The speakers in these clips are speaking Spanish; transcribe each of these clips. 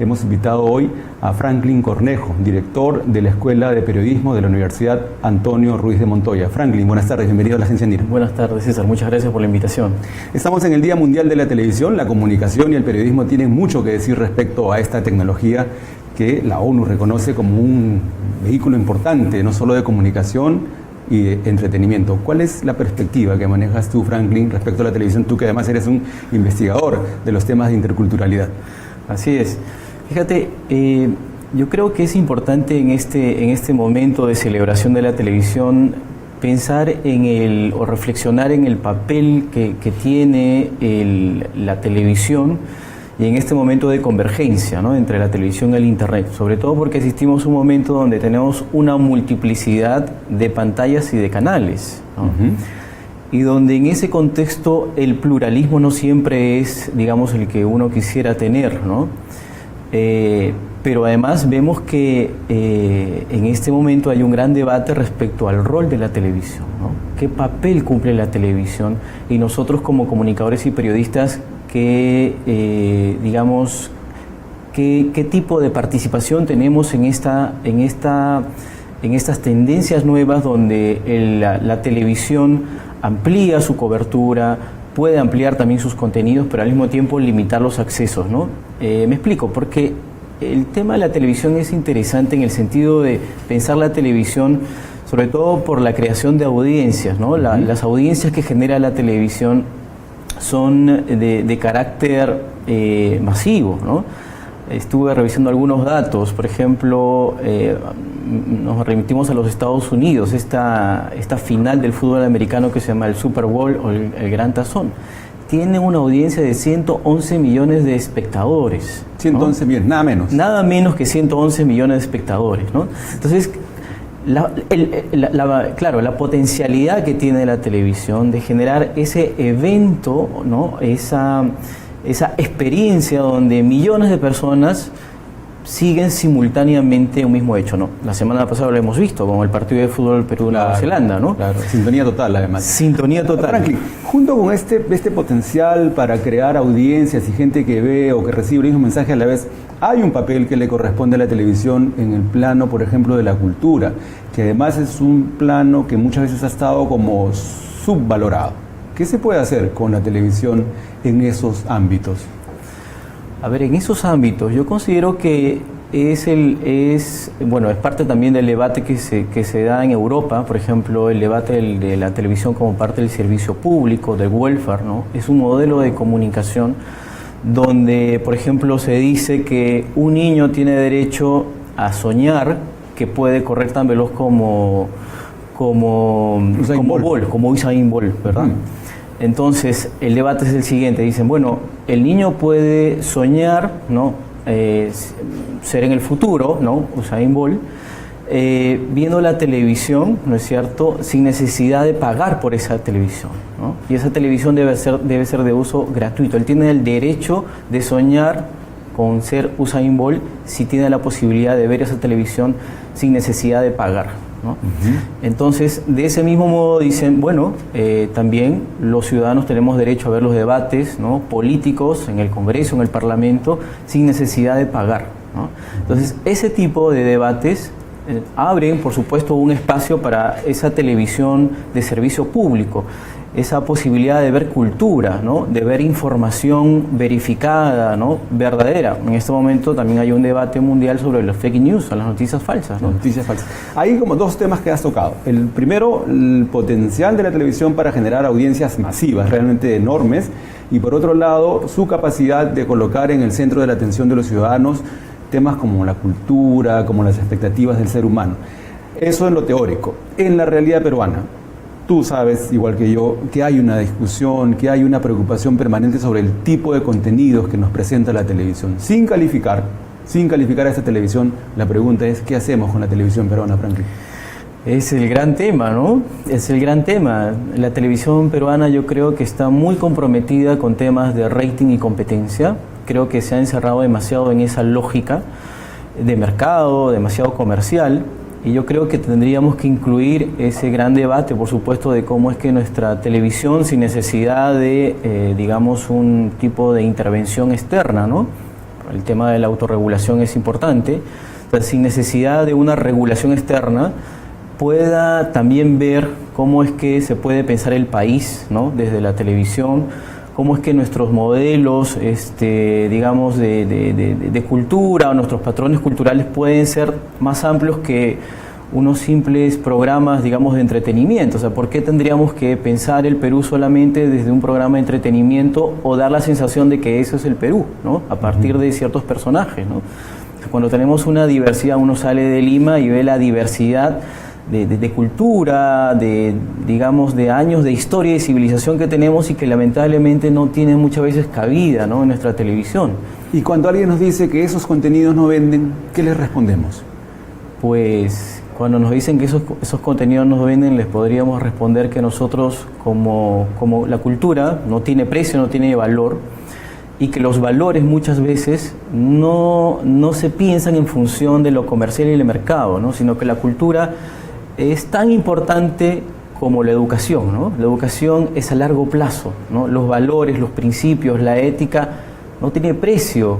Hemos invitado hoy a Franklin Cornejo, director de la Escuela de Periodismo de la Universidad Antonio Ruiz de Montoya. Franklin, buenas tardes, bienvenido a La Ciencia Andina. Buenas tardes, César, muchas gracias por la invitación. Estamos en el Día Mundial de la Televisión. La comunicación y el periodismo tienen mucho que decir respecto a esta tecnología que la ONU reconoce como un vehículo importante, no solo de comunicación y de entretenimiento. ¿Cuál es la perspectiva que manejas tú, Franklin, respecto a la televisión? Tú que además eres un investigador de los temas de interculturalidad. Así es. Fíjate, yo creo que es importante en este momento de celebración de la televisión pensar o reflexionar en el papel que tiene la televisión y en este momento de convergencia, ¿no?, entre la televisión y el Internet, sobre todo porque asistimos a un momento donde tenemos una multiplicidad de pantallas y de canales, ¿no? Y donde en ese contexto el pluralismo no siempre es, digamos, el que uno quisiera tener, ¿no? Pero además vemos que en este momento hay un gran debate respecto al rol de la televisión, ¿no? ¿Qué papel cumple la televisión? Y nosotros como comunicadores y periodistas, ¿qué tipo de participación tenemos en estas tendencias nuevas donde la televisión amplía su cobertura, puede ampliar también sus contenidos, pero al mismo tiempo limitar los accesos, ¿no? Me explico, porque el tema de la televisión es interesante en el sentido de pensar la televisión sobre todo por la creación de audiencias, ¿no? Las audiencias que genera la televisión son de carácter masivo, ¿no? Estuve revisando algunos datos, por ejemplo, nos remitimos a los Estados Unidos, esta final del fútbol americano que se llama el Super Bowl o el Gran Tazón, tiene una audiencia de 111 millones de espectadores. 111 millones, nada menos. Nada menos que 111 millones de espectadores, ¿no? Entonces, claro, la potencialidad que tiene la televisión de generar ese evento, ¿no?, esa experiencia donde millones de personas siguen simultáneamente un mismo hecho, ¿no? La semana pasada lo hemos visto con el partido de fútbol Perú-Nueva Zelanda, ¿no? Claro, sintonía total además. Sintonía total. Franklin, junto con este potencial para crear audiencias y gente que ve o que recibe el mismo mensaje a la vez, hay un papel que le corresponde a la televisión en el plano, por ejemplo, de la cultura, que además es un plano que muchas veces ha estado como subvalorado. ¿Qué se puede hacer con la televisión en esos ámbitos? A ver, en esos ámbitos yo considero que es parte también del debate que se da en Europa, por ejemplo, el debate de la televisión como parte del servicio público, del welfare, ¿no? Es un modelo de comunicación donde, por ejemplo, se dice que un niño tiene derecho a soñar que puede correr tan veloz como Usain Bolt, ¿verdad? Entonces, el debate es el siguiente. Dicen, bueno, el niño puede soñar, ¿no?, ser en el futuro, ¿no?, Usain Bolt, viendo la televisión, ¿no es cierto?, sin necesidad de pagar por esa televisión, ¿no? Y esa televisión debe ser de uso gratuito. Él tiene el derecho de soñar con ser Usain Bolt si tiene la posibilidad de ver esa televisión sin necesidad de pagar, ¿no? Entonces, de ese mismo modo dicen, bueno, también los ciudadanos tenemos derecho a ver los debates, ¿no?, políticos en el Congreso, en el Parlamento, sin necesidad de pagar, ¿no? Entonces, ese tipo de debates abren, por supuesto, un espacio para esa televisión de servicio público, esa posibilidad de ver cultura, ¿no?, de ver información verificada, ¿no?, verdadera. En este momento también hay un debate mundial sobre los fake news, las noticias falsas, ¿no? Noticias falsas. Hay como dos temas que has tocado. El primero, el potencial de la televisión para generar audiencias masivas, realmente enormes, y por otro lado, su capacidad de colocar en el centro de la atención de los ciudadanos temas como la cultura, como las expectativas del ser humano. Eso en lo teórico. En la realidad peruana, tú sabes, igual que yo, que hay una discusión, que hay una preocupación permanente sobre el tipo de contenidos que nos presenta la televisión. Sin calificar a esta televisión, la pregunta es, ¿qué hacemos con la televisión peruana, Franklin? Es el gran tema, ¿no? Es el gran tema. La televisión peruana yo creo que está muy comprometida con temas de rating y competencia. Creo que se ha encerrado demasiado en esa lógica de mercado, demasiado comercial. Y yo creo que tendríamos que incluir ese gran debate, por supuesto, de cómo es que nuestra televisión, sin necesidad de, un tipo de intervención externa, ¿no?, el tema de la autorregulación es importante, o sea, sin necesidad de una regulación externa, pueda también ver cómo es que se puede pensar el país, ¿no? Desde la televisión, cómo es que nuestros modelos, digamos, de cultura o nuestros patrones culturales pueden ser más amplios que unos simples programas, digamos, de entretenimiento. O sea, ¿por qué tendríamos que pensar el Perú solamente desde un programa de entretenimiento o dar la sensación de que eso es el Perú, ¿no? A partir de ciertos personajes, ¿no? Cuando tenemos una diversidad, uno sale de Lima y ve la diversidad de cultura, digamos, de años de historia y civilización que tenemos y que lamentablemente no tienen muchas veces cabida, ¿no? En nuestra televisión. Y cuando alguien nos dice que esos contenidos no venden, ¿qué les respondemos? Pues cuando nos dicen que esos contenidos no venden, les podríamos responder que nosotros, como la cultura, no tiene precio, no tiene valor, y que los valores muchas veces no se piensan en función de lo comercial y el mercado, ¿no? Sino que la cultura es tan importante como la educación, ¿no? La educación es a largo plazo, ¿no? Los valores, los principios, la ética no tiene precio,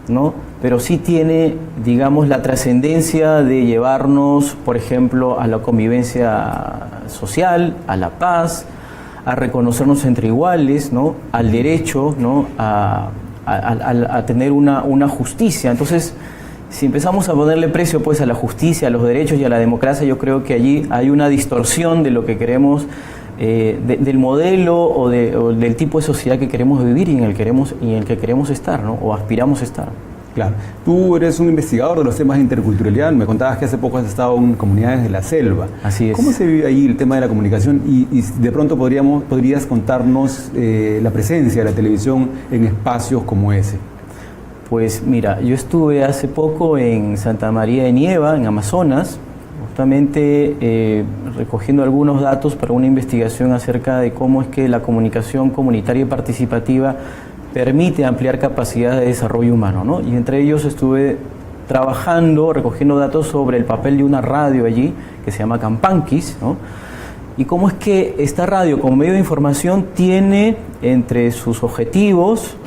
¿no? Pero sí tiene, digamos, la trascendencia de llevarnos, por ejemplo, a la convivencia social, a la paz, a reconocernos entre iguales, ¿no? Al derecho, ¿no? a tener una justicia. Entonces, si empezamos a ponerle precio pues a la justicia, a los derechos y a la democracia, yo creo que allí hay una distorsión de lo que queremos, del modelo o del tipo de sociedad que queremos vivir y en el que queremos estar, ¿no? O aspiramos a estar. Claro. Tú eres un investigador de los temas de interculturalidad. Me contabas que hace poco has estado en comunidades de la selva. Así es. ¿Cómo se vive ahí el tema de la comunicación? Y de pronto podrías contarnos la presencia de la televisión en espacios como ese. Pues mira, yo estuve hace poco en Santa María de Nieva, en Amazonas, justamente recogiendo algunos datos para una investigación acerca de cómo es que la comunicación comunitaria y participativa permite ampliar capacidades de desarrollo humano, ¿no? Y entre ellos estuve trabajando, recogiendo datos sobre el papel de una radio allí, que se llama Campanquis, ¿no? Y cómo es que esta radio, como medio de información, tiene entre sus objetivos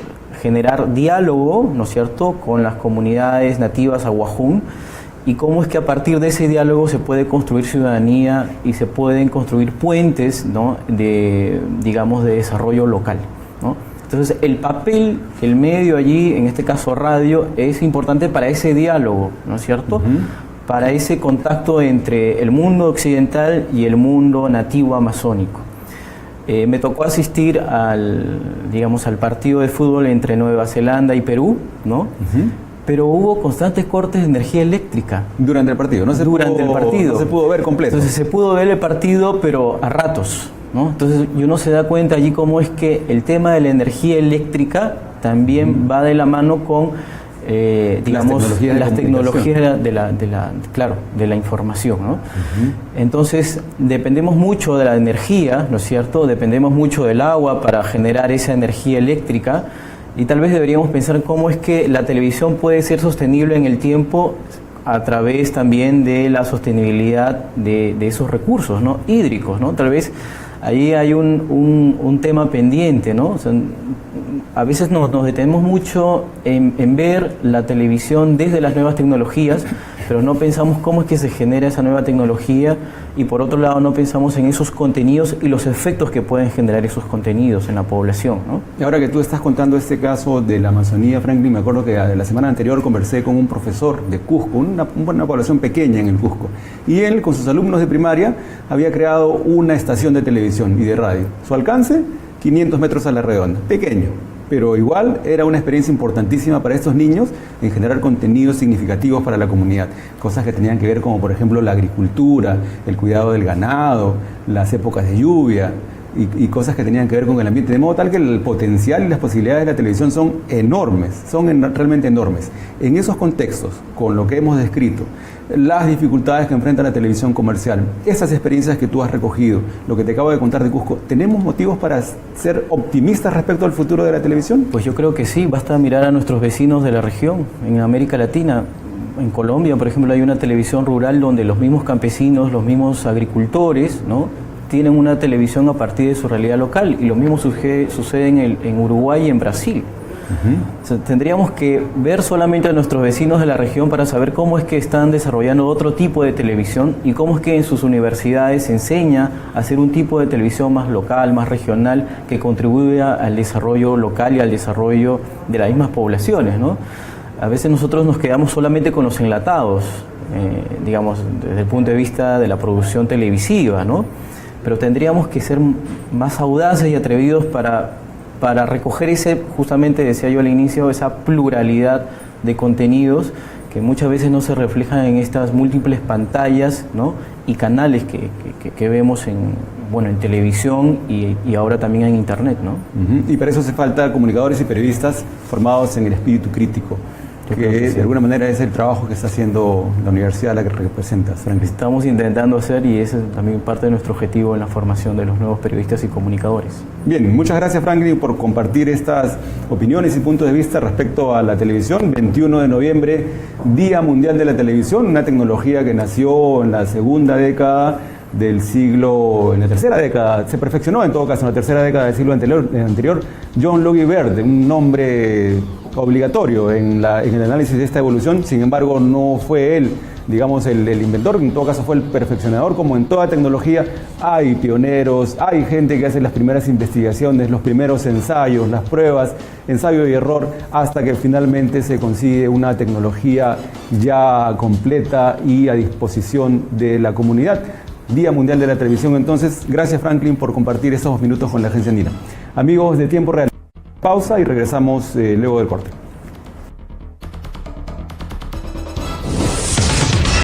generar diálogo, ¿no es cierto?, con las comunidades nativas aguajún, y cómo es que a partir de ese diálogo se puede construir ciudadanía y se pueden construir puentes, ¿no?, digamos, de desarrollo local, ¿no? Entonces, el papel, el medio allí, en este caso radio, es importante para ese diálogo, ¿no es cierto?, para ese contacto entre el mundo occidental y el mundo nativo amazónico. Me tocó asistir al partido de fútbol entre Nueva Zelanda y Perú, ¿no? Pero hubo constantes cortes de energía eléctrica. Durante el partido, no se pudo ver completo. Entonces se pudo ver el partido, pero a ratos, ¿no? Entonces uno se da cuenta allí cómo es que el tema de la energía eléctrica también va de la mano con digamos, las tecnologías de la información, ¿no? Entonces, dependemos mucho de la energía, ¿no es cierto? Dependemos mucho del agua para generar esa energía eléctrica, y tal vez deberíamos pensar cómo es que la televisión puede ser sostenible en el tiempo a través también de la sostenibilidad de esos recursos, ¿no?, hídricos, ¿no? Tal vez ahí hay un tema pendiente, ¿no? O sea, a veces nos detenemos mucho en ver la televisión desde las nuevas tecnologías, pero no pensamos cómo es que se genera esa nueva tecnología, y por otro lado no pensamos en esos contenidos y los efectos que pueden generar esos contenidos en la población, ¿no? Y ahora que tú estás contando este caso de la Amazonía, Franklin, me acuerdo que la semana anterior conversé con un profesor de Cusco, una población pequeña en el Cusco, y él con sus alumnos de primaria había creado una estación de televisión y de radio. Su alcance, 500 metros a la redonda, pequeño, pero igual era una experiencia importantísima para estos niños en generar contenidos significativos para la comunidad. Cosas que tenían que ver como, por ejemplo, la agricultura, el cuidado del ganado, las épocas de lluvia y cosas que tenían que ver con el ambiente. De modo tal que el potencial y las posibilidades de la televisión son enormes, realmente enormes. En esos contextos, con lo que hemos descrito, las dificultades que enfrenta la televisión comercial, esas experiencias que tú has recogido, lo que te acabo de contar de Cusco, ¿tenemos motivos para ser optimistas respecto al futuro de la televisión? Pues yo creo que sí, basta mirar a nuestros vecinos de la región, en América Latina. En Colombia, por ejemplo, hay una televisión rural donde los mismos campesinos, los mismos agricultores, ¿no?, tienen una televisión a partir de su realidad local, y lo mismo sucede en Uruguay y en Brasil. O sea, tendríamos que ver solamente a nuestros vecinos de la región para saber cómo es que están desarrollando otro tipo de televisión y cómo es que en sus universidades se enseña a hacer un tipo de televisión más local, más regional, que contribuya al desarrollo local y al desarrollo de las mismas poblaciones, ¿no? A veces nosotros nos quedamos solamente con los enlatados, digamos, desde el punto de vista de la producción televisiva, ¿no? Pero tendríamos que ser más audaces y atrevidos para recoger ese, justamente decía yo al inicio, esa pluralidad de contenidos que muchas veces no se reflejan en estas múltiples pantallas, ¿no? Y canales que vemos en televisión y ahora también en internet, ¿no? Y para eso hace falta comunicadores y periodistas formados en el espíritu crítico, que de alguna manera es el trabajo que está haciendo la universidad a la que representas, Franklin. Estamos intentando hacer, y ese es también parte de nuestro objetivo en la formación de los nuevos periodistas y comunicadores. Bien, muchas gracias, Franklin, por compartir estas opiniones y puntos de vista respecto a la televisión. 21 de noviembre, Día Mundial de la Televisión, una tecnología que nació en la segunda década del siglo, en la tercera década, se perfeccionó en todo caso en la tercera década del siglo anterior, John Logie Baird, un nombre obligatorio en el análisis de esta evolución. Sin embargo, no fue él, digamos, el inventor, en todo caso fue el perfeccionador. Como en toda tecnología, hay pioneros, hay gente que hace las primeras investigaciones, los primeros ensayos, las pruebas, ensayo y error, hasta que finalmente se consigue una tecnología ya completa y a disposición de la comunidad. Día Mundial de la Televisión. Entonces, gracias, Franklin, por compartir estos minutos con la Agencia Andina. Amigos de Tiempo Real, pausa y regresamos luego del corte.